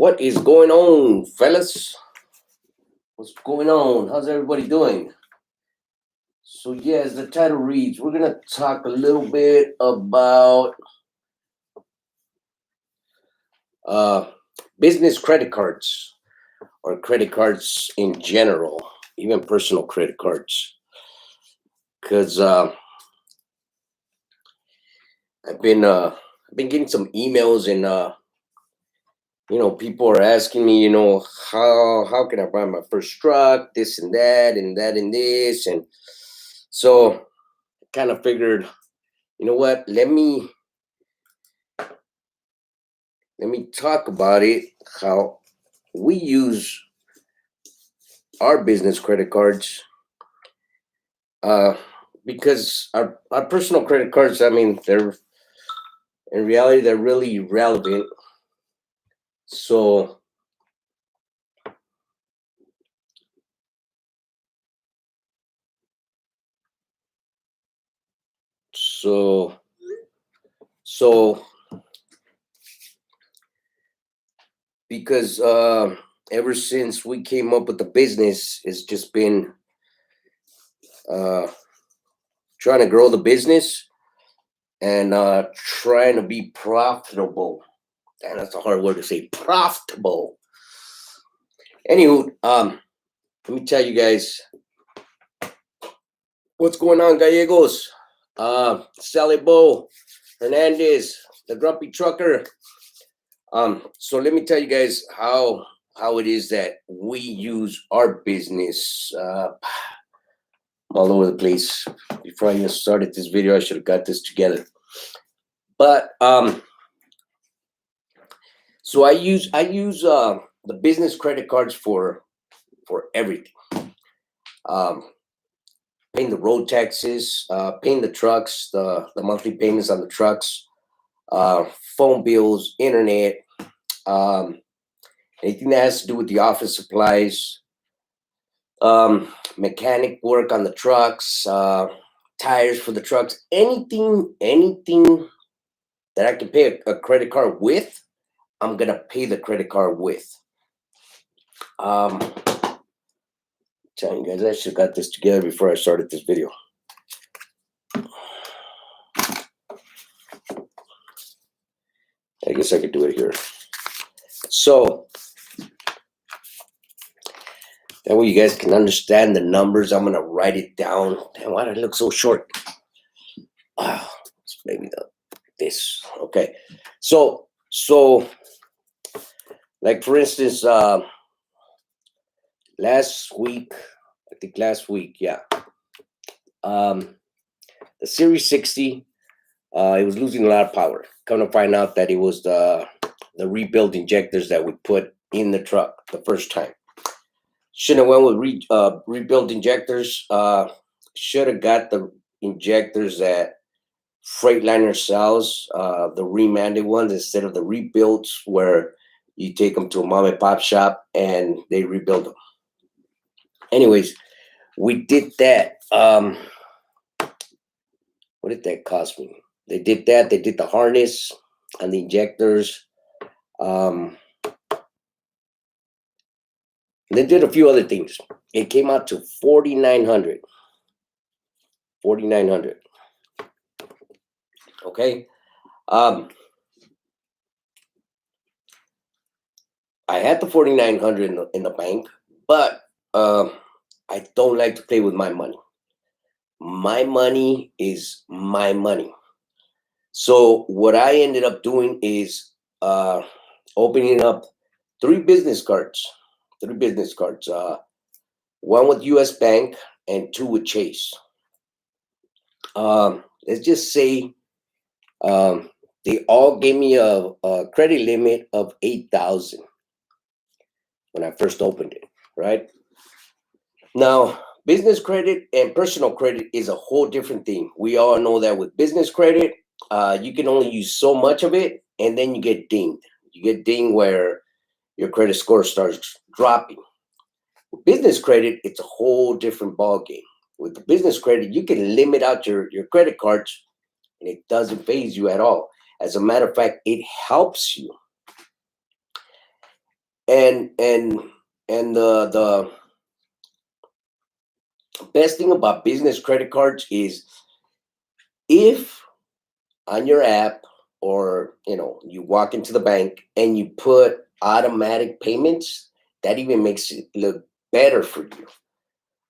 What is going on, fellas? What's going on? How's everybody doing? So, yeah, as the title reads, we're going to talk a little bit about uh, business credit cards or credit cards in general, even personal credit cards. Because I've been getting some emails and people are asking me, how can I buy my first truck, this and that and that and this, and so I kind of figured, you know what, let me talk about it, how we use our business credit cards, uh, because our personal credit cards, I mean, they're in reality they're really relevant. So so so because ever since we came up with the business, it's just been uh, trying to grow the business and trying to be profitable. Damn, that's a hard word to say. Profitable. Anywho, let me tell you guys what's going on, Gallegos. Sally Bo, Hernandez, the grumpy trucker. So let me tell you guys how it is that we use our business. All over the place. Before I even started this video, I should have got this together. But so I use the business credit cards for everything. Paying the road taxes, paying the trucks, the monthly payments on the trucks, phone bills, internet, anything that has to do with the office supplies, mechanic work on the trucks, tires for the trucks, anything that I can pay a credit card with, I'm gonna pay the credit card with. Telling you guys, I should have got this together before I started this video. I guess I could do it here. So that way you guys can understand the numbers. I'm gonna write it down. Damn, why did I look so short? Maybe this. Okay. So like for instance, last week, yeah. The Series 60, it was losing a lot of power. Come to find out that it was the rebuilt injectors that we put in the truck the first time. Shouldn't have went with rebuilt injectors. Should have got the injectors that Freightliner sells, the remanded ones, instead of the rebuilt where you take them to a mom and pop shop and they rebuild them. Anyways, we did that. What did that cost me? They did that. They did the harness and the injectors. They did a few other things. It came out to $4,900. $4,900. Okay. I had the $4,900 in the bank, but I don't like to play with my money. My money is my money. So what I ended up doing is opening up three business cards. One with US Bank and two with Chase. Let's just say they all gave me a credit limit of $8,000 when I first opened it, right? Now, business credit and personal credit is a whole different thing. We all know that with business credit, you can only use so much of it, and then you get dinged. You get dinged where your credit score starts dropping. With business credit, it's a whole different ballgame. With the business credit, you can limit out your credit cards, and it doesn't faze you at all. As a matter of fact, it helps you. And the best thing about business credit cards is, if on your app, or you walk into the bank and you put automatic payments, that even makes it look better for you.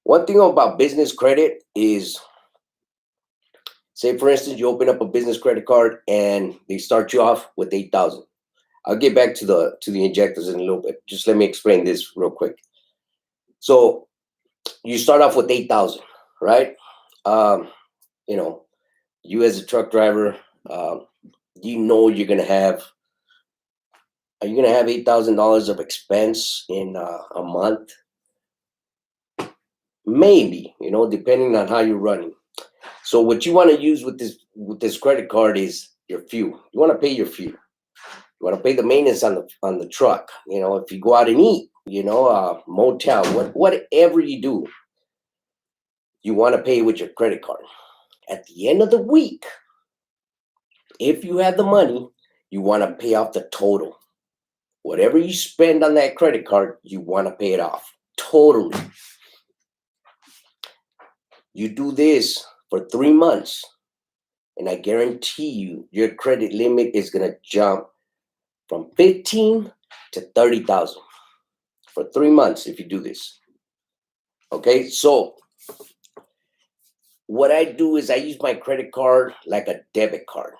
One thing about business credit is, say for instance you open up a business credit card and they start you off with 8,000. I'll get back to the injectors in a little bit. Just let me explain this real quick. So you start off with 8,000, right? um you know you as a truck driver, you're gonna have are you gonna have $8,000 of expense in a month? Maybe, depending on how you're running. So what you want to use with this credit card is your fuel. You want to pay your fuel. You want to pay the maintenance on the truck. If you go out and eat, motel, whatever you do, you want to pay with your credit card. At the end of the week, if you have the money, you want to pay off the total. Whatever you spend on that credit card, you want to pay it off totally. You do this for 3 months, and I guarantee you, your credit limit is going to jump from 15 to 30,000 for 3 months if you do this. Okay, so what I do is I use my credit card like a debit card.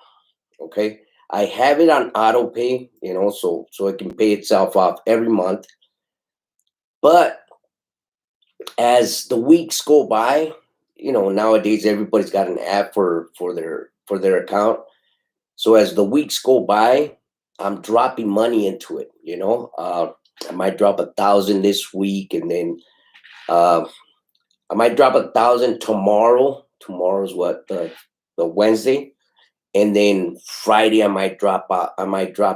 Okay, I have it on auto pay, so it can pay itself off every month. But as the weeks go by, nowadays everybody's got an app for their account. So as the weeks go by, I'm dropping money into it. I might drop 1,000 this week, and then uh, I might drop 1,000 tomorrow. Tomorrow's what, the Wednesday, and then Friday I might drop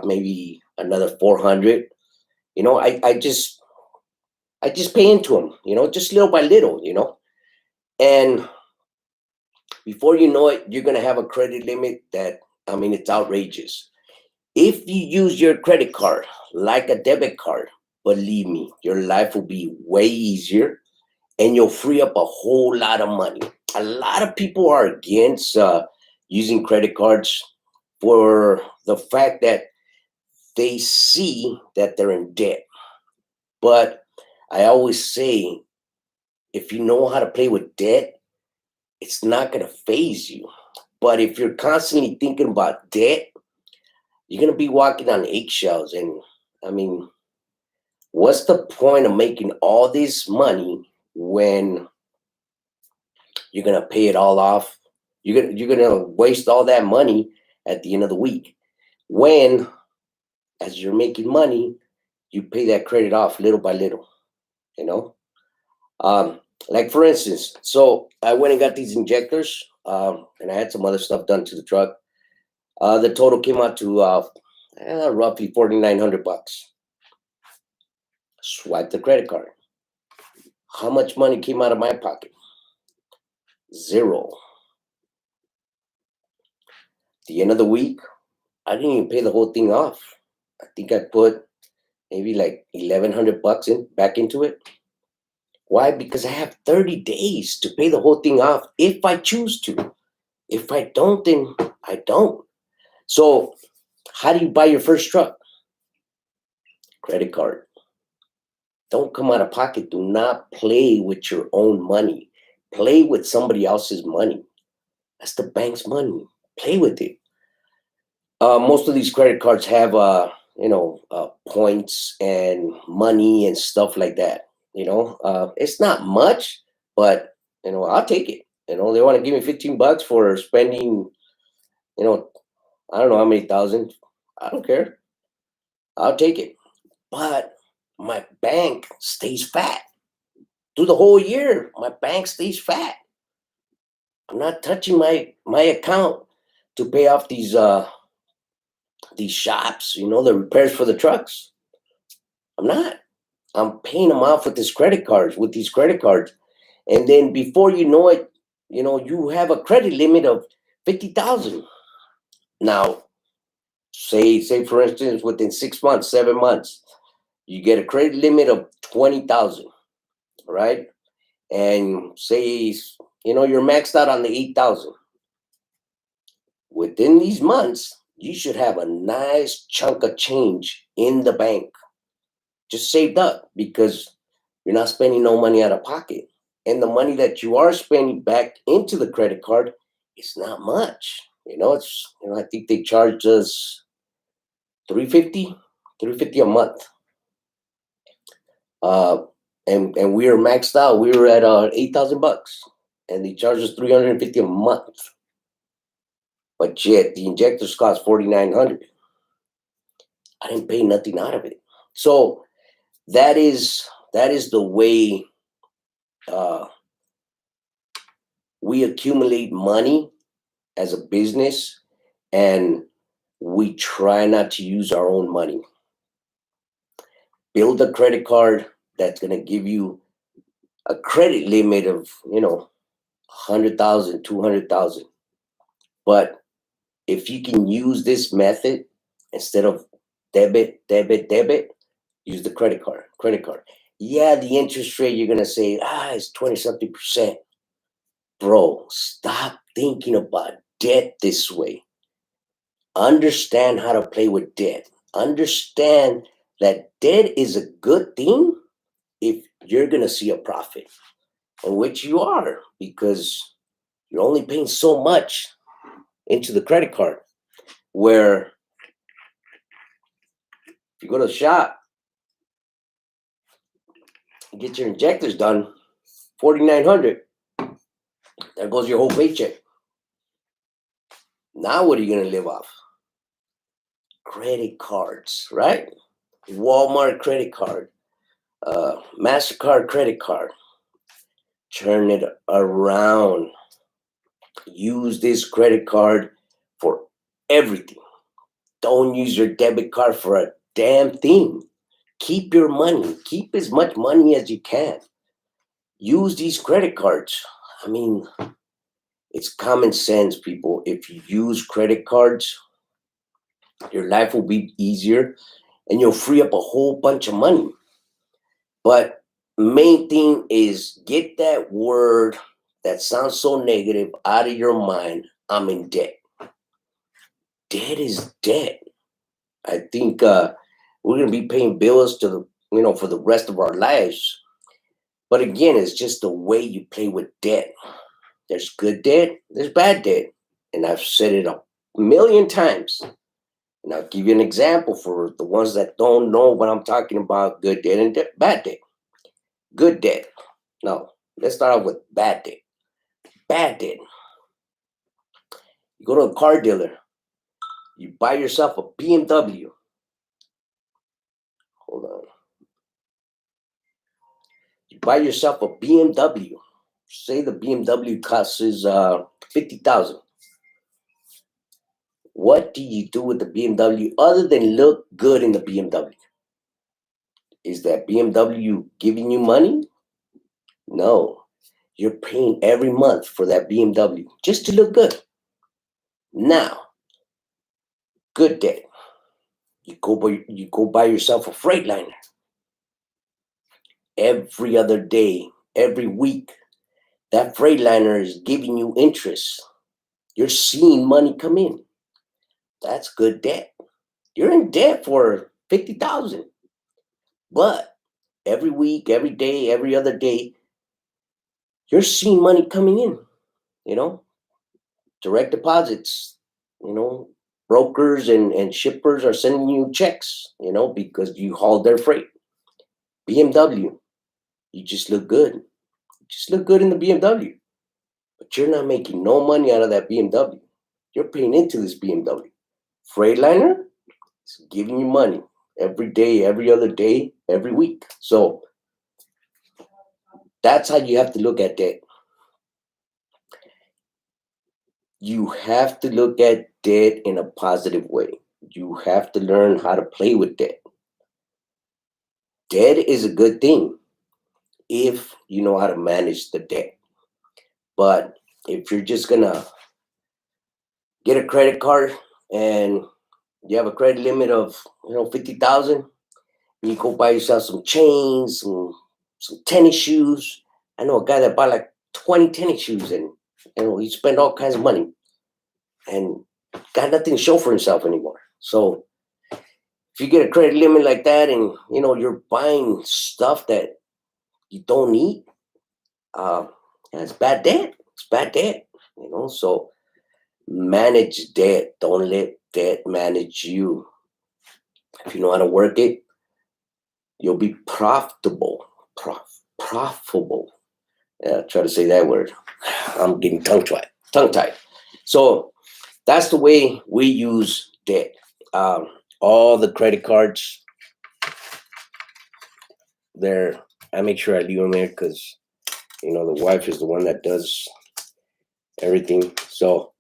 maybe another 400. I just pay into them. Just little by little. And before you know it, you're gonna have a credit limit that, I mean, it's outrageous. If you use your credit card like a debit card, believe me, your life will be way easier, and you'll free up a whole lot of money. A lot of people are against using credit cards for the fact that they see that they're in debt. But I always say, if you know how to play with debt, it's not going to phase you. But if you're constantly thinking about debt, you're going to be walking on eggshells. And I mean, what's the point of making all this money when you're going to pay it all off? You're going to waste all that money at the end of the week, when, as you're making money, you pay that credit off little by little. You know, um, like for instance, so I went and got these injectors, and I had some other stuff done to the truck. The total came out to roughly $4,900. Swipe the credit card. How much money came out of my pocket? Zero. The end of the week, I didn't even pay the whole thing off. I think I put maybe like $1,100 back into it. Why? Because I have 30 days to pay the whole thing off if I choose to. If I don't, then I don't. So, how do you buy your first truck? Credit card. Don't come out of pocket. Do not play with your own money. Play with somebody else's money. That's the bank's money. Play with it. Most of these credit cards have, points and money and stuff like that. It's not much, but I'll take it. They want to give me $15 for spending, you know, I don't know how many thousand. I don't care. I'll take it. But my bank stays fat through the whole year. My bank stays fat. I'm not touching my account to pay off these shops. The repairs for the trucks. I'm not. I'm paying them off with these credit cards, and then before you know it, you have a credit limit of 50,000. Now, say for instance, within 6 months, 7 months, You get a credit limit of 20,000, right? And say you're maxed out on the 8,000. Within these months, you should have a nice chunk of change in the bank, just saved up, because you're not spending no money out of pocket. And the money that you are spending back into the credit card is not much. I think they charge us 350 a month. Uh, and we were maxed out. We were at $8,000, and they charged us 350 a month. But yet the injectors cost 4,900. I didn't pay nothing out of it. So that is the way uh, we accumulate money as a business, and we try not to use our own money. Build a credit card that's going to give you a credit limit of 100,000, 200,000. But if you can use this method instead of debit, use the credit card. Yeah, the interest rate, you're going to say, it's 20 something percent. Bro, stop thinking about debt this way. Understand how to play with debt. Understand that debt is a good thing if you're going to see a profit, in which you are, because you're only paying so much into the credit card. Where if you go to the shop, you get your injectors done, 4,900. There goes your whole paycheck. Now what are you going to live off? Credit cards, right? Walmart credit card, MasterCard credit card. Turn it around. Use this credit card for everything. Don't use your debit card for a damn thing. Keep your money. Keep as much money as you can. Use these credit cards. I mean, it's common sense, people. If you use credit cards, your life will be easier and you'll free up a whole bunch of money. But main thing is, get that word that sounds so negative out of your mind. I'm in debt. Debt is debt. I think we're going to be paying bills for the rest of our lives. But again, it's just the way you play with debt. There's good debt, there's bad debt. And I've said it a million times. And I'll give you an example for the ones that don't know what I'm talking about: good debt and bad debt. Good debt. Now, let's start off with bad debt. Bad debt. You go to a car dealer, you buy yourself a BMW. Hold on. You buy yourself a BMW. Say the BMW costs 50,000. What do you do with the BMW other than look good in the BMW? Is that BMW giving you money? No. You're paying every month for that BMW just to look good. Now, good debt. You go buy yourself a Freightliner. Every other day, every week, that Freightliner is giving you interest. You're seeing money come in. That's good debt. You're in debt for 50,000. But every week, every day, every other day, you're seeing money coming in, direct deposits, brokers and shippers are sending you checks, because you hauled their freight. BMW, you just look good. You just look good in the BMW. But you're not making no money out of that BMW. You're paying into this BMW. Freightliner is giving you money every day, every other day, every week. So that's how you have to look at debt. You have to look at debt in a positive way. You have to learn how to play with debt. Debt is a good thing if you know how to manage the debt. But if you're just gonna get a credit card and you have a credit limit of 50,000, You go buy yourself some chains, some tennis shoes. I know a guy that bought like 20 tennis shoes, and he spent all kinds of money and got nothing to show for himself anymore. So if you get a credit limit like that, and you're buying stuff that you don't need, it's bad debt. It's bad debt. So manage debt. Don't let debt manage you. If you know how to work it, you'll be profitable. Profitable. Yeah, try to say that word. I'm getting tongue tied. So that's the way we use debt. All the credit cards, there. I make sure I leave them there because the wife is the one that does everything. So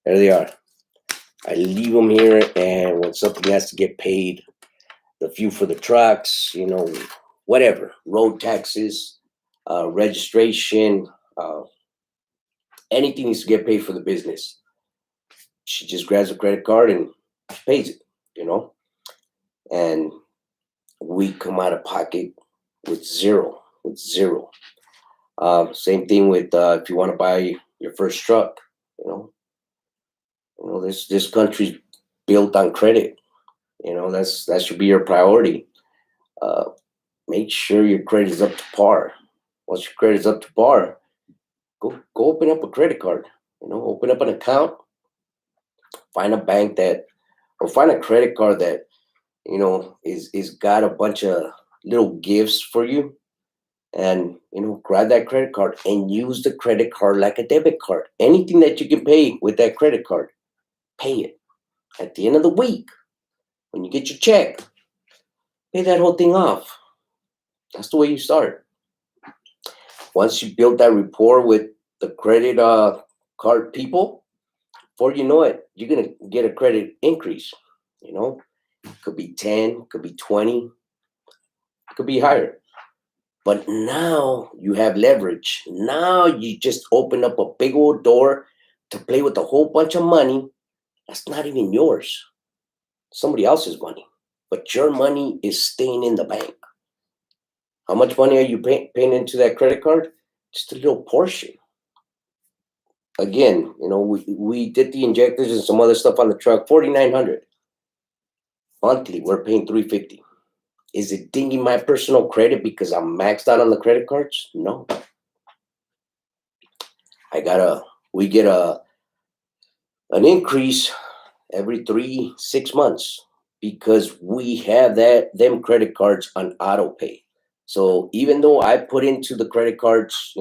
there they are. I leave them here, and when something has to get paid, the few for the trucks, whatever, road taxes, registration, anything needs to get paid for the business. She just grabs a credit card and pays it, and we come out of pocket with zero. Same thing with if you want to buy your first truck, this country's built on credit. That should be your priority. Uh, make sure your credit is up to par. Once your credit is up to par, go open up a credit card. Open up an account. Find a bank or find a credit card that is got a bunch of little gifts for you, and grab that credit card and use the credit card like a debit card. Anything that you can pay with that credit card, pay it. At the end of the week, when you get your check, pay that whole thing off. That's the way you start. Once you build that rapport with the credit card people, before you know it, you're gonna get a credit increase. Could be 10, could be 20, could be higher. But now you have leverage. Now you just open up a big old door to play with a whole bunch of money that's not even yours. Somebody else's money. But your money is staying in the bank. How much money are you paying into that credit card? Just a little portion. Again, we did the injectors and some other stuff on the truck, $4,900. Monthly, we're paying $350. Is it dinging my personal credit because I'm maxed out on the credit cards? No. We get an increase every 6 months because we have them credit cards on auto pay. So even though I put into the credit cards,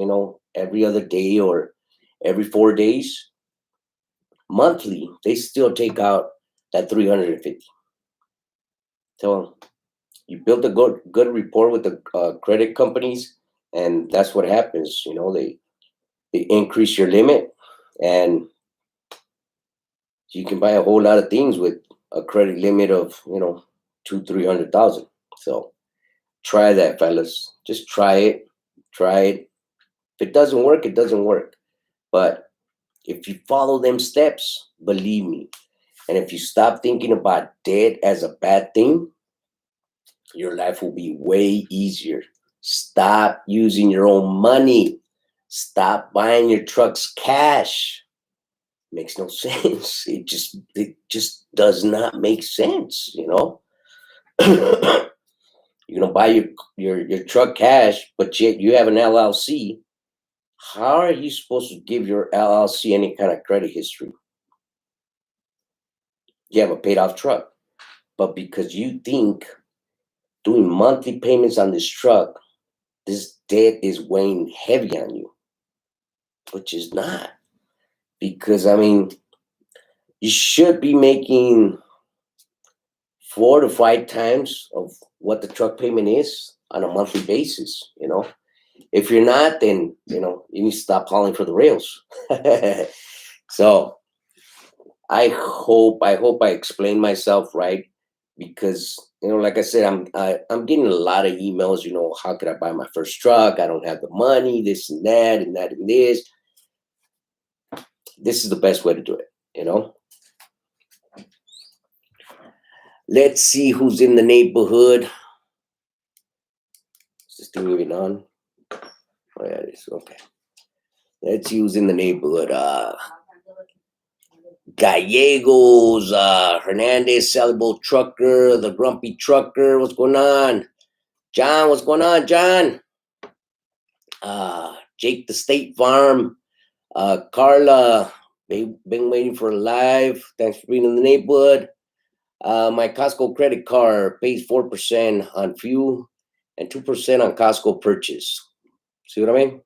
every other day or every 4 days, monthly, they still take out that 350. So you build a good rapport with the credit companies, and that's what happens. They increase your limit, and you can buy a whole lot of things with a credit limit of 200,000-300,000. So try that, fellas. Just try it. If it doesn't work, it doesn't work. But if you follow them steps, believe me, and if you stop thinking about debt as a bad thing, your life will be way easier. Stop using your own money. Stop buying your trucks cash. Makes no sense. It just does not make sense. You're gonna buy your truck cash, but yet you have an LLC. How are you supposed to give your LLC any kind of credit history? You have a paid off truck, but because you think doing monthly payments on this truck, this debt is weighing heavy on you, which is not. Because you should be making 4 to 5 times of what the truck payment is on a monthly basis. If you're not, then you need to stop calling for the rails. So I hope I explained myself right, because like I said, I'm getting a lot of emails. How could I buy my first truck? I don't have the money, this and that and that and this. This is the best way to do it. Let's see who's in the neighborhood. Is this thing even on? Oh, yeah, it is. Okay. Let's see who's in the neighborhood. Gallegos, Hernandez, Sailboat Trucker, the Grumpy Trucker. What's going on? John, what's going on, John? Jake, the State Farm. Carla, been waiting for a live. Thanks for being in the neighborhood. My Costco credit card pays 4% on fuel and 2% on Costco purchase. See what I mean?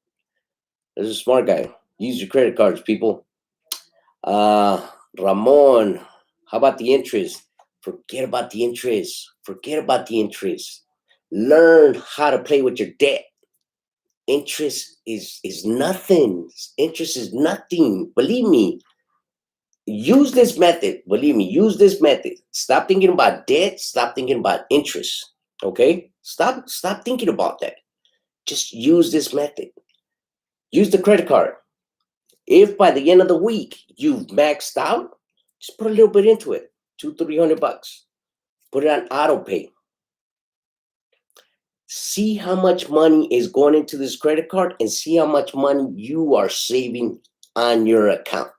This is a smart guy. Use your credit cards, people. Ramon, how about the interest? Forget about the interest. Forget about the interest. Learn how to play with your debt. Interest is nothing. Interest is nothing. Believe me. Use this method. Believe me, use this method. Stop thinking about debt. Stop thinking about interest. Okay? Stop thinking about that. Just use this method. Use the credit card. If by the end of the week you've maxed out, just put a little bit into it. $200-300. Put it on auto pay. See how much money is going into this credit card and see how much money you are saving on your account.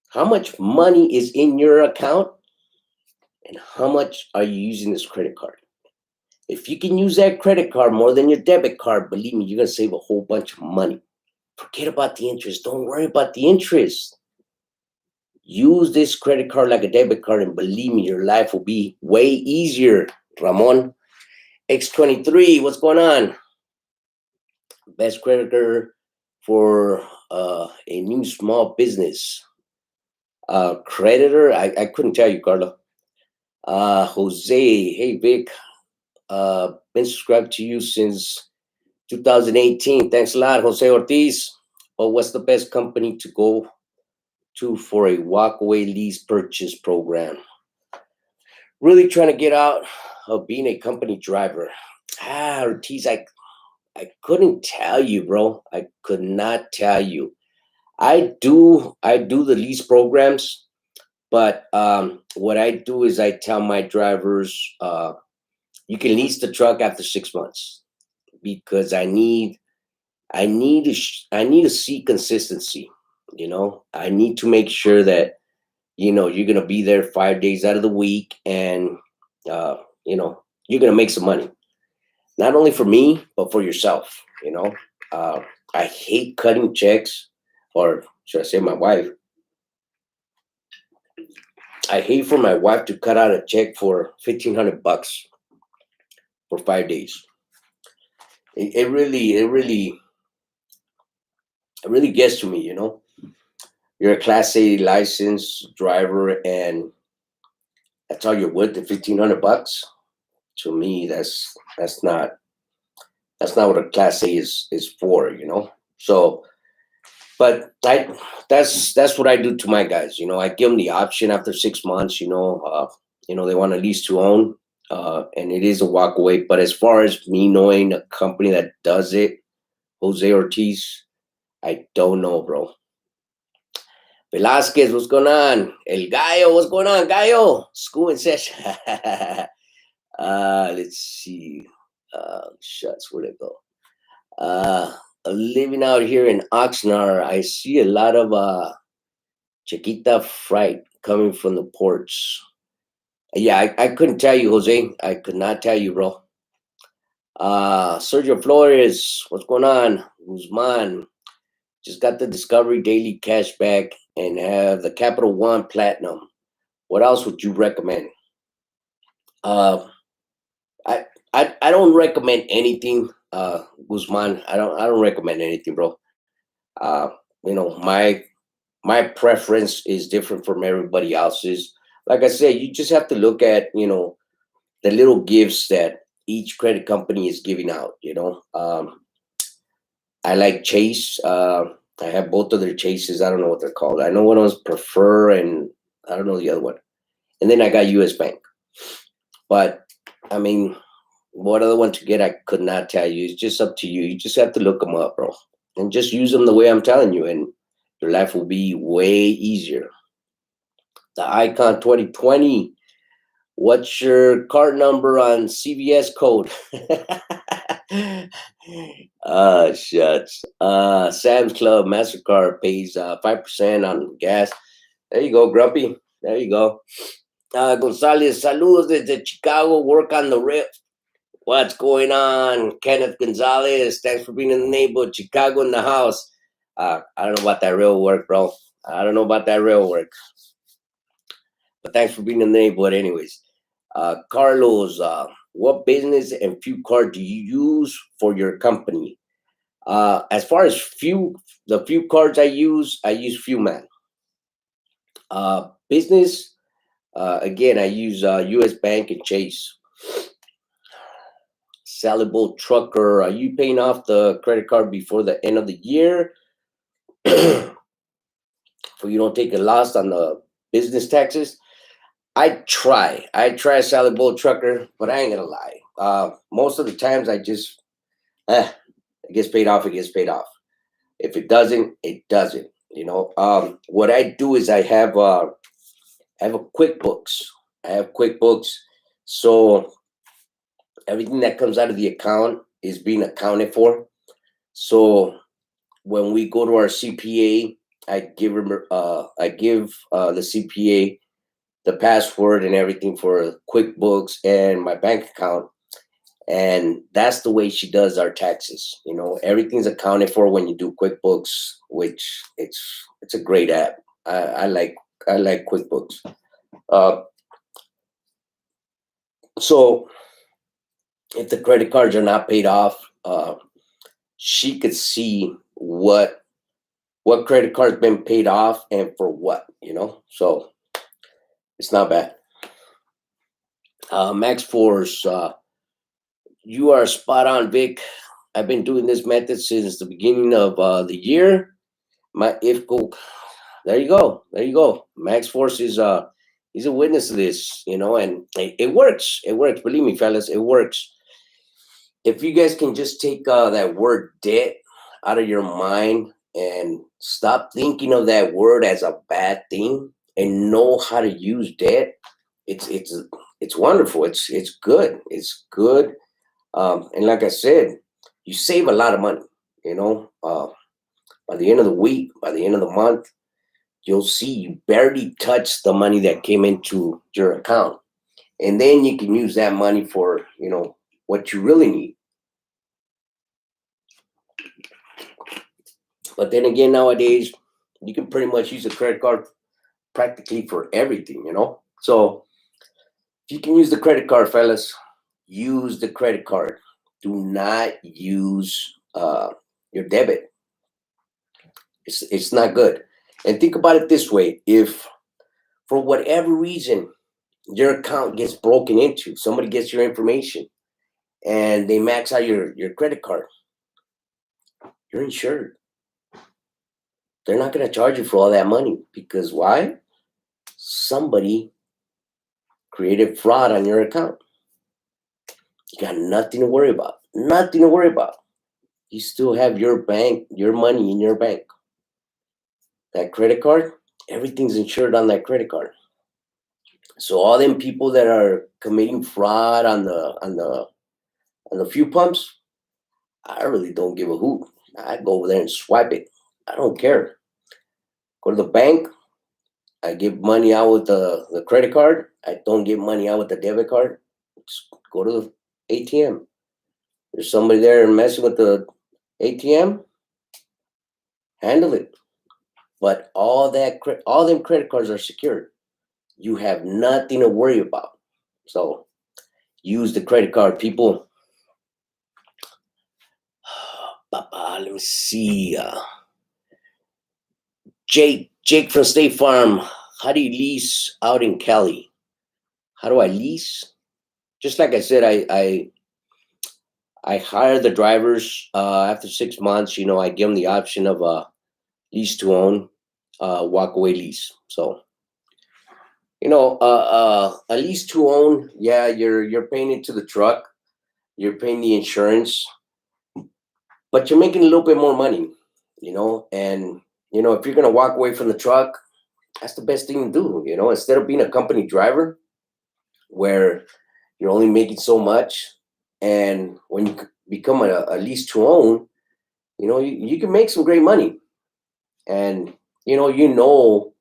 How much money is in your account and how much are you using this credit card? If you can use that credit card more than your debit card, believe me, you're going to save a whole bunch of money. Forget about the interest. Don't worry about the interest. Use this credit card like a debit card and believe me, your life will be way easier. Ramon, X23, what's going on? Best creditor for a new small business. Creditor, I couldn't tell you, Carla. Jose, hey Vic, been subscribed to you since 2018. Thanks a lot, Jose Ortiz. But what's the best company to go to for a walkaway lease purchase program? Really trying to get out of being a company driver. Ortiz, I couldn't tell you, bro. I could not tell you. I do the lease programs, but what I do is I tell my drivers, you can lease the truck after 6 months because I need to see consistency. You know, I need to make sure that you're gonna be there 5 days out of the week, and you're gonna make some money. Not only for me, but for yourself. I hate cutting checks, or should I say my wife? I hate for my wife to cut out a check for $1,500 for 5 days. It really gets to me. You're a Class A licensed driver, and that's all you're worth, the $1,500. To me, that's not what a Class A is for. So, but that's what I do to my guys. I give them the option after 6 months. They want to lease to own, and it is a walk away. But as far as me knowing a company that does it, Jose Ortiz, I don't know, bro. Velasquez, what's going on? El Gallo, what's going on, Gallo? School in session. Let's see. Shuts, where'd it go? Living out here in Oxnard, I see a lot of Chiquita fright coming from the ports. Yeah, I couldn't tell you, Jose. I could not tell you, bro. Sergio Flores, what's going on? Guzman, just got the Discovery Daily Cashback and have the Capital One Platinum. What else would you recommend? I don't recommend anything, Guzman. I don't recommend anything, bro. My preference is different from everybody else's. Like I said, you just have to look at the little gifts that each credit company is giving out. I like Chase. I have both of their Chases. I don't know what they're called. I know one was Prefer, and I don't know the other one. And then I got US Bank. But I mean, what other one to get, I could not tell you. It's just up to you. You just have to look them up, bro. And just use them the way I'm telling you, and your life will be way easier. The Icon 2020. What's your card number on CVS code? Shucks. Sam's Club MasterCard pays 5% on gas. There you go, Grumpy. There you go. Gonzalez, saludos desde Chicago. Work on the rip. What's going on? Kenneth Gonzalez, thanks for being in the neighborhood. Chicago in the house. I don't know about that real work, bro. I don't know about that real work. But thanks for being in the neighborhood anyways. Carlos, what business and fuel card do you use for your company? As far as the few cards I use Fuel Man. Business, again, I use U.S. Bank and Chase. Sellable trucker, are you paying off the credit card before the end of the year? So you don't take a loss on the business taxes? I try sellable trucker, but I ain't gonna lie. Most of the times I just, it gets paid off. If it doesn't, it doesn't. What I do is I have a QuickBooks. So everything that comes out of the account is being accounted for. So when we go to our CPA, I give the CPA the password and everything for QuickBooks and my bank account. And that's the way she does our taxes. Everything's accounted for when you do QuickBooks, which it's a great app. I like QuickBooks. So if the credit cards are not paid off, she could see what credit card's been paid off and for what, so it's not bad. Max Force, you are spot on, Vic. I've been doing this method since the beginning of the year. My IFCO, there you go. Max Force is he's a witness to this, and it works. It works. Believe me, fellas, it works. If you guys can just take that word debt out of your mind and stop thinking of that word as a bad thing and know how to use debt, it's wonderful. It's good. It's good. And like I said, you save a lot of money. By the end of the week, by the end of the month, you'll see you barely touch the money that came into your account, and then you can use that money for what you really need. But then again, nowadays, you can pretty much use a credit card practically for everything, So if you can use the credit card, fellas, use the credit card. Do not use your debit. It's not good. And think about it this way. If for whatever reason your account gets broken into, somebody gets your information and they max out your credit card, you're insured. They're not going to charge you for all that money because why? Somebody created fraud on your account. You got nothing to worry about. Nothing to worry about. You still have your money in your bank. That credit card, everything's insured on that credit card. So all them people that are committing fraud on the fuel pumps, I really don't give a hoot. I go over there and swipe it. I don't care. Go to the bank. I give money out with the credit card. I don't give money out with the debit card. Just go to the ATM. There's somebody there messing with the ATM. Handle it. But all them credit cards are secured. You have nothing to worry about. So use the credit card, people. Let me see. Jake from State Farm. How do you lease out in Cali? How do I lease? Just like I said, I hire the drivers after 6 months. I give them the option of a lease to own, walk away lease. So, a lease to own, yeah, you're paying into the truck, you're paying the insurance, but you're making a little bit more money, and if you're gonna walk away from the truck, that's the best thing to do. Instead of being a company driver, where you're only making so much, and when you become a lease to own, you can make some great money, and you know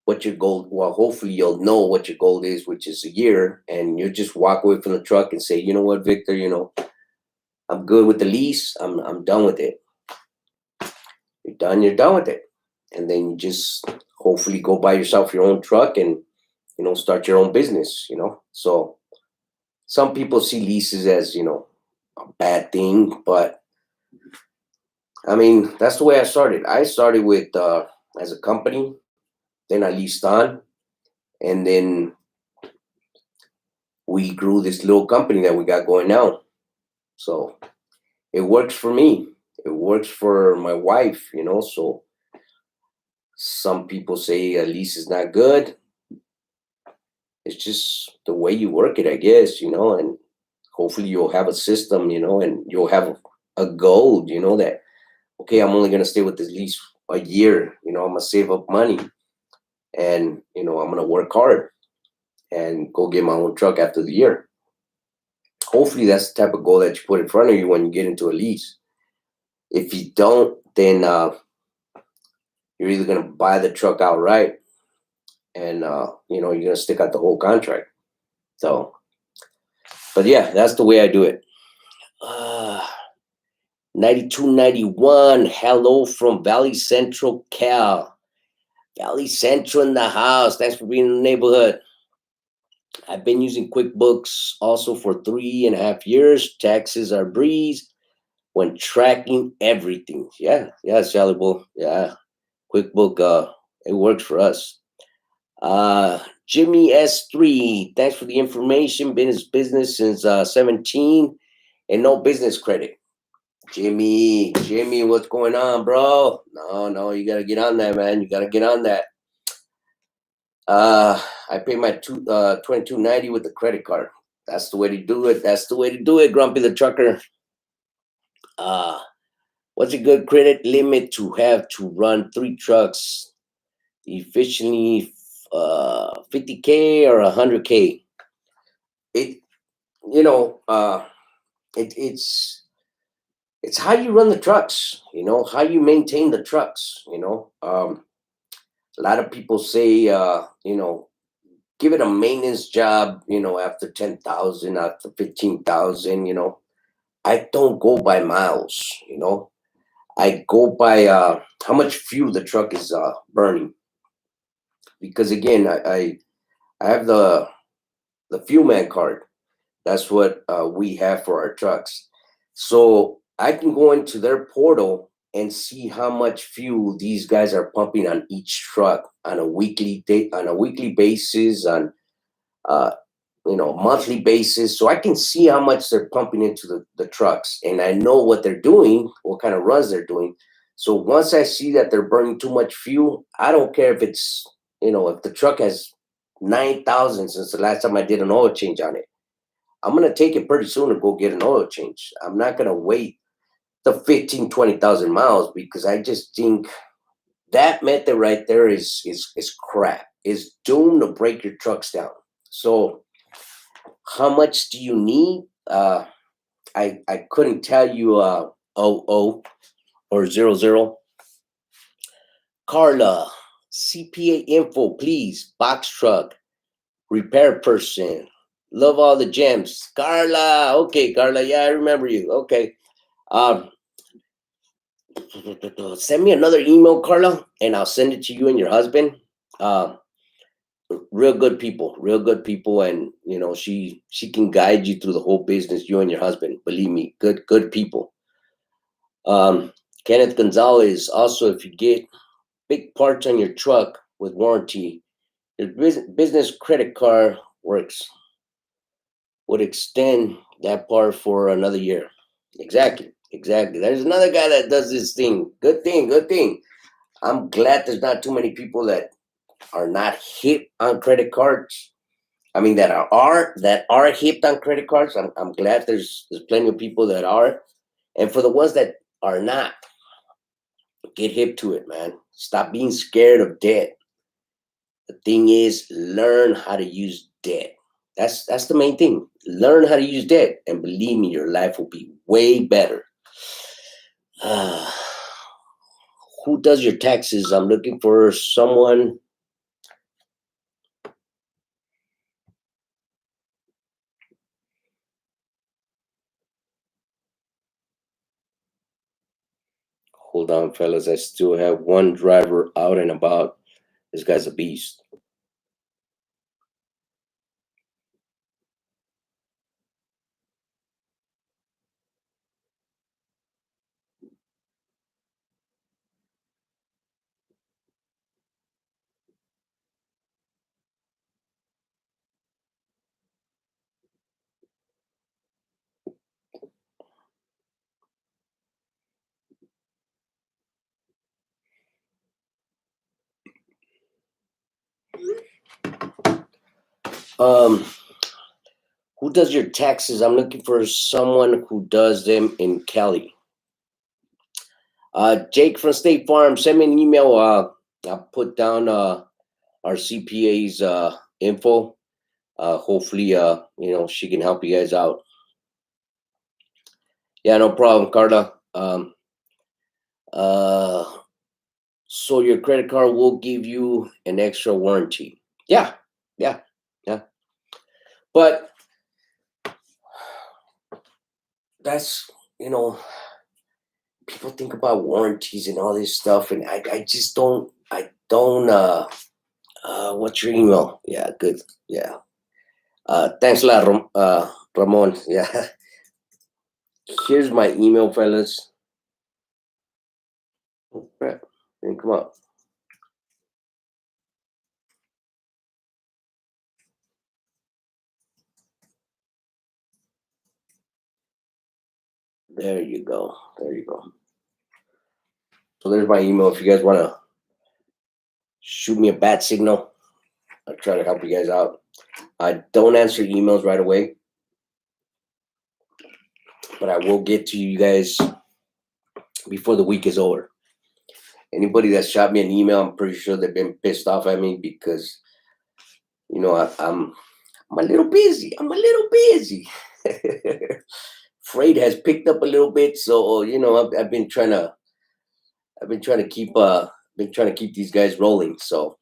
what your goal. Well, hopefully you'll know what your goal is, which is a year, and you just walk away from the truck and say, you know what, Victor, I'm good with the lease. I'm done with it. You're done with it, and then you just hopefully go buy yourself your own truck and start your own business. So some people see leases as a bad thing, but I mean that's the way I started with as a company, then I leased on, and then we grew this little company that we got going now. So it works for me, it works for my wife. So some people say a lease is not good. It's just the way you work it, I guess. And hopefully you'll have a system, and you'll have a goal, that okay, I'm only going to stay with this lease a year. I'm going to save up money, and I'm going to work hard and go get my own truck after the year. Hopefully that's the type of goal that you put in front of you when you get into a lease. If you don't, then you're either going to buy the truck outright, and you're going to stick out the whole contract. So, but yeah, that's the way I do it. uh 9291, hello from Valley Central, Cal. Valley Central in the house. Thanks for being in the neighborhood. I've been using QuickBooks also for 3.5 years. Taxes are breeze when tracking everything. Yeah, it's valuable. Yeah, QuickBook, it works for us. Jimmy S3, thanks for the information. Been in business since 17 and no business credit. Jimmy, what's going on, bro? No, you gotta get on that, man. You gotta get on that. I pay my 22.90 with the credit card. That's the way to do it. That's the way to do it, Grumpy the trucker. Uh, what's a good credit limit to have to run 3 trucks efficiently? 50K or 100K? It, you know, it's how you run the trucks. How you maintain the trucks. A lot of people say, give it a maintenance job, after 10,000, after 15,000. I don't go by miles. I go by how much fuel the truck is burning. Because again, I have the fuel man card. That's what we have for our trucks. So I can go into their portal and see how much fuel these guys are pumping on each truck on a weekly basis, on uh, monthly basis. So I can see how much they're pumping into the trucks, and I know what they're doing, what kind of runs they're doing. So once I see that they're burning too much fuel, I don't care if it's, if the truck has 9,000 since the last time I did an oil change on it. I'm going to take it pretty soon to go get an oil change. I'm not going to wait the 15, 20,000 miles, because I just think that method right there is crap. Is doomed to break your trucks down. So how much do you need? I couldn't tell you 00 or 00. Carla, CPA info, please. Box truck, repair person. Love all the gems. Carla, okay, Carla, yeah, I remember you. Okay. Um, Send me another email, Carla, and I'll send it to you and your husband. Um, Real good people, and she can guide you through the whole business. You and your husband, believe me, good people. Kenneth Gonzalez, also, if you get big parts on your truck with warranty, your business credit card works would extend that part for another year. Exactly. There's another guy that does this thing. Good thing. I'm glad there's not too many people that are not hip on credit cards. I mean, that are hip on credit cards. I'm glad there's plenty of people that are, and for the ones that are not, get hip to it, man. Stop being scared of debt. The thing is, learn how to use debt. That's the main thing. Learn how to use debt, and believe me, your life will be way better. Uh, who does your taxes? I'm looking for someone. Hold on, fellas. I still have one driver out and about. This guy's a beast. Um, who does your taxes? I'm looking for someone who does them in Cali. Jake from State Farm, send me an email. I'll put down our CPA's info. Hopefully, she can help you guys out. Yeah, no problem, Carla. Uh, so your credit card will give you an extra warranty. Yeah, yeah, yeah. But that's, people think about warranties and all this stuff, and I just don't. I don't. What's your email? Yeah, good. Yeah. Thanks a lot, Ramon. Yeah. Here's my email, fellas. Oh, crap. Didn't come up. There you go. There you go. So there's my email. If you guys want to shoot me a bat signal, I'll try to help you guys out. I don't answer emails right away, but I will get to you guys before the week is over. Anybody that shot me an email, I'm pretty sure they've been pissed off at me because, I'm a little busy. I'm a little busy. Freight has picked up a little bit, so I've been trying to keep these guys rolling. So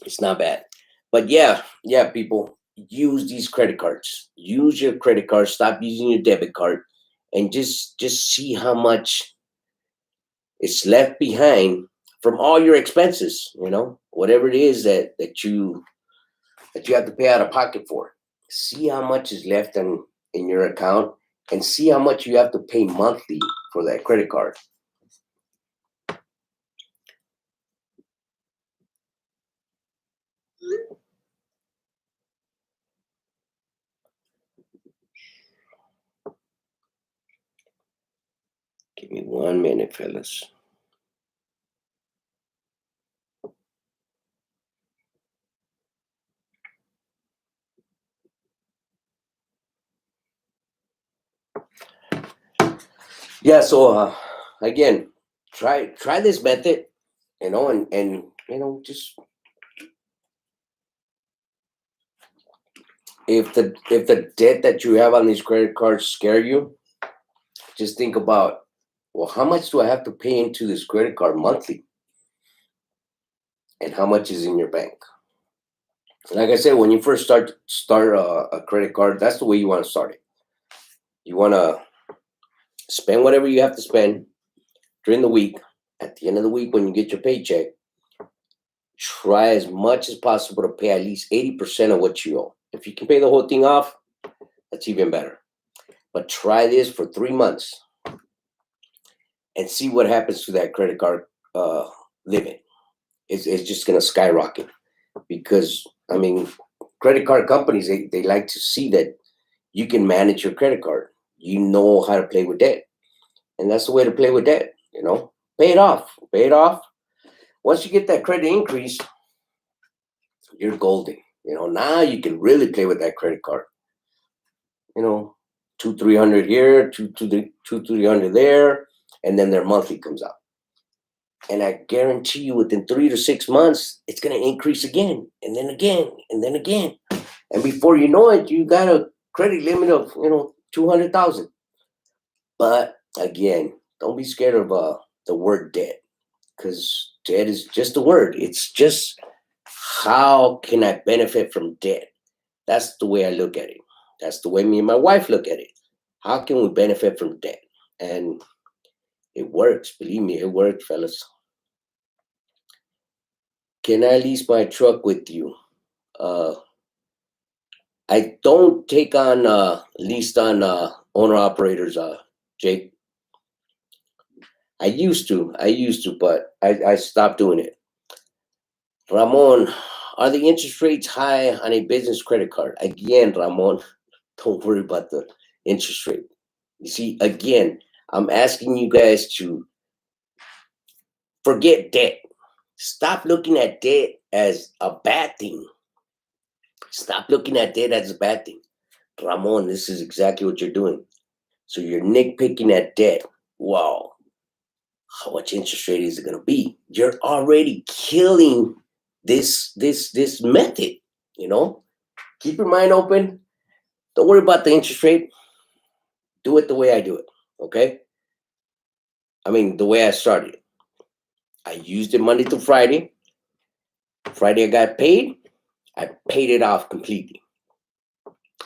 it's not bad. But yeah, people, use these credit cards. Use your credit card. Stop using your debit card, and just see how much is left behind from all your expenses. Whatever it is that you have to pay out of pocket for. See how much is left in your account, and see how much you have to pay monthly for that credit card. Give me 1 minute, fellas. Yeah, so again, try this method, and just if the debt that you have on these credit cards scare you, just think about, well, how much do I have to pay into this credit card monthly, and how much is in your bank? Like I said, when you first start a credit card, that's the way you want to start it. You want to spend whatever you have to spend during the week. At the end of the week, when you get your paycheck, try as much as possible to pay at least 80% of what you owe. If you can pay the whole thing off, that's even better. But try this for 3 months and see what happens to that credit card limit. It's just going to skyrocket, because, credit card companies, they like to see that you can manage your credit card. You know how to play with debt. And that's the way to play with debt. Pay it off. Pay it off. Once you get that credit increase, you're golden. Now you can really play with that credit card. 200-300 here, 200-300 there, and then their monthly comes out. And I guarantee you, within 3 to 6 months, it's going to increase again, and then again, and then again. And before you know it, you got a credit limit of 200,000. But again, don't be scared of the word debt, because debt is just a word. It's just, how can I benefit from debt? That's the way I look at it. That's the way me and my wife look at it. How can we benefit from debt? And it works. Believe me, it worked, fellas. Can I lease my truck with you? I don't take on leased on owner operators, Jake. I used to, but I stopped doing it. Ramon, are the interest rates high on a business credit card? Again, Ramon, don't worry about the interest rate. You see, again, I'm asking you guys to forget debt. Stop looking at debt as a bad thing. Stop looking at debt as a bad thing. Ramon, this is exactly what you're doing. So you're nitpicking at debt. Wow. How much interest rate is it going to be? You're already killing this method, Keep your mind open. Don't worry about the interest rate. Do it the way I do it, okay? I mean, the way I started. I used it Monday to Friday. Friday I got paid. I paid it off completely.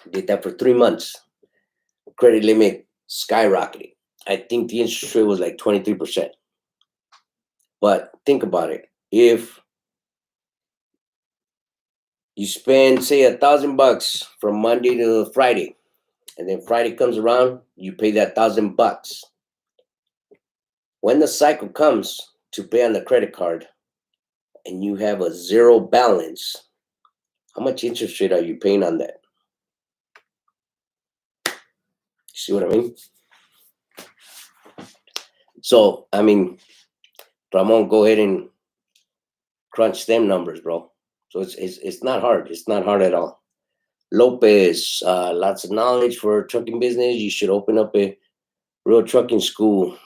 Did that for 3 months. Credit limit skyrocketed. I think the interest rate was like 23%. But think about it. If you spend, say, $1,000 from Monday to Friday, and then Friday comes around, you pay that $1,000. When the cycle comes to pay on the credit card and you have a zero balance, how much interest rate are you paying on that? See what I mean? So, I mean, Ramon, go ahead and crunch them numbers, bro. So it's not hard. It's not hard at all. Lopez, lots of knowledge for trucking business. You should open up a real trucking school.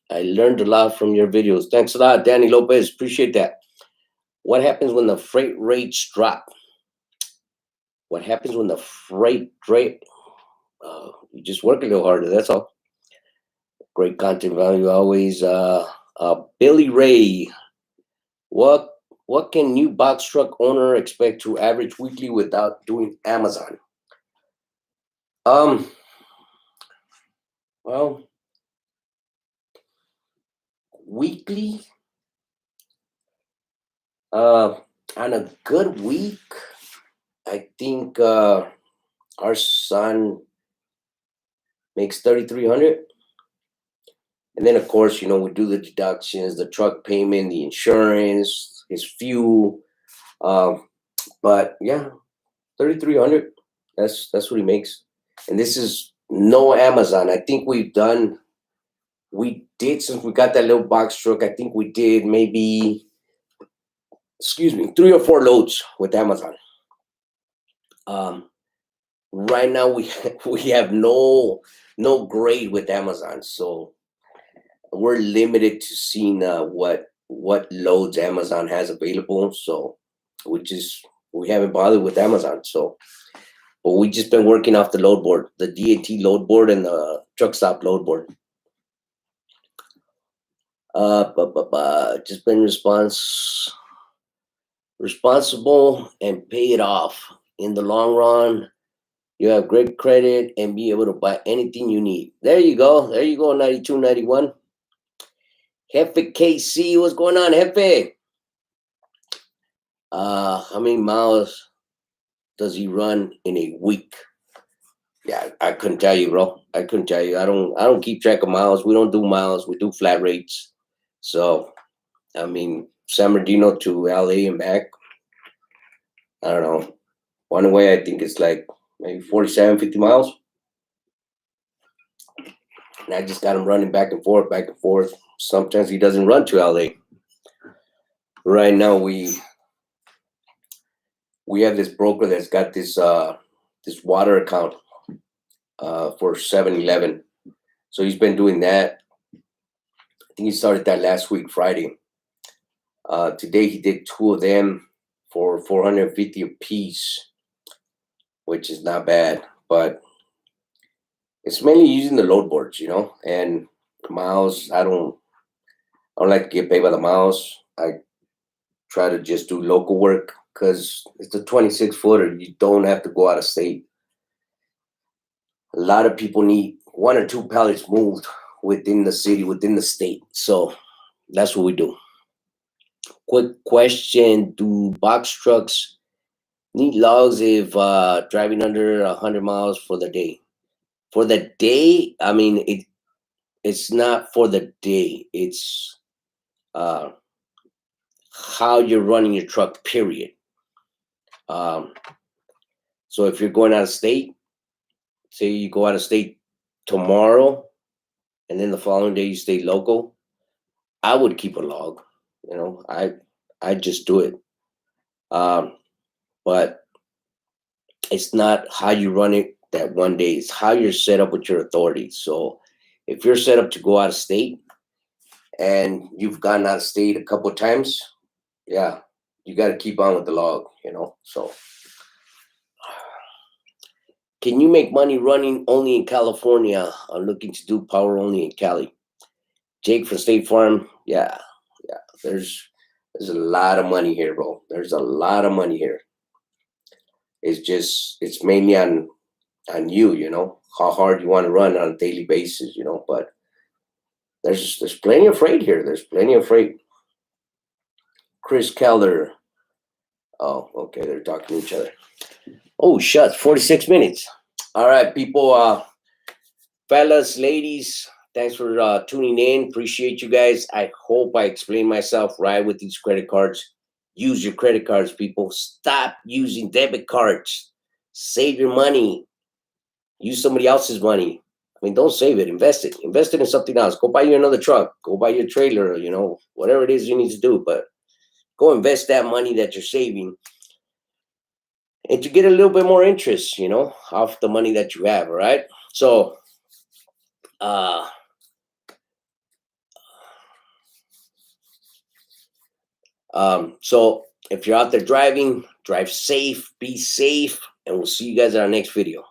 I learned a lot from your videos. Thanks a lot, Danny Lopez. Appreciate that. What happens when the freight rates drop? What happens when the freight rate? You just work a little harder. That's all. Great content value always. Billy Ray, what can new box truck owner expect to average weekly without doing Amazon? Well, weekly, on a good week, I think our son makes 3,300. And then, of course, we do the deductions, the truck payment, the insurance, his fuel. But yeah, 3,300. That's what he makes. And this is no Amazon. I think we did, since we got that little box truck, I think we did maybe, 3 or 4 loads with Amazon. Right now we have no grade with Amazon, so we're limited to seeing what loads Amazon has available. So we haven't bothered with Amazon. So, but we just been working off the load board, the DAT load board and the truck stop load board. Just been responsible and pay it off. In the long run, you have great credit and be able to buy anything you need. There you go. 92, 91. Jefe KC, what's going on, Jefe? How many miles does he run in a week? Yeah, I couldn't tell you, bro. I couldn't tell you. I don't keep track of miles. We don't do miles. We do flat rates. So, I mean, San Bernardino to LA and back, I don't know. One way, I think it's like maybe 47, 50 miles. And I just got him running back and forth, back and forth. Sometimes he doesn't run to LA. Right now, we have this broker that's got this water account for 7-Eleven. So he's been doing that. I think he started that last week, Friday. Today he did 2 of them for $450 a piece. which is not bad, but it's mainly using the load boards, and miles. I don't like to get paid by the miles. I try to just do local work because it's a 26 footer. You don't have to go out of state. A lot of people need one or two pallets moved within the city, within the state. So that's what we do. Quick question: do box trucks need logs if driving under 100 miles for the day? For the day, I mean, it's not for the day. It's uh, how you're running your truck, period. Um, so if you're going out of state, say you go out of state tomorrow, and then the following day you stay local, I would keep a log. I just do it. Um, but it's not how you run it that one day. It's how you're set up with your authority. So if you're set up to go out of state and you've gone out of state a couple of times, yeah, you got to keep on with the log. So can you make money running only in California? I'm looking to do power only in Cali. Jake from State Farm. Yeah. There's a lot of money here, bro. There's a lot of money here. It's mainly on you, how hard you want to run on a daily basis, but there's plenty of freight here. There's plenty of freight. Chris Keller. Oh, okay, they're talking to each other. Oh, shucks, 46 minutes. All right, people, fellas, ladies, thanks for tuning in. Appreciate you guys. I hope I explained myself right with these credit cards. Use your credit cards, people. Stop using debit cards. Save your money. Use somebody else's money. I mean, don't save it. Invest it. Invest it in something else. Go buy you another truck. Go buy your trailer, whatever it is you need to do. But go invest that money that you're saving. And to get a little bit more interest, off the money that you have, all right? So, so if you're out there driving, drive safe, be safe, and we'll see you guys in our next video.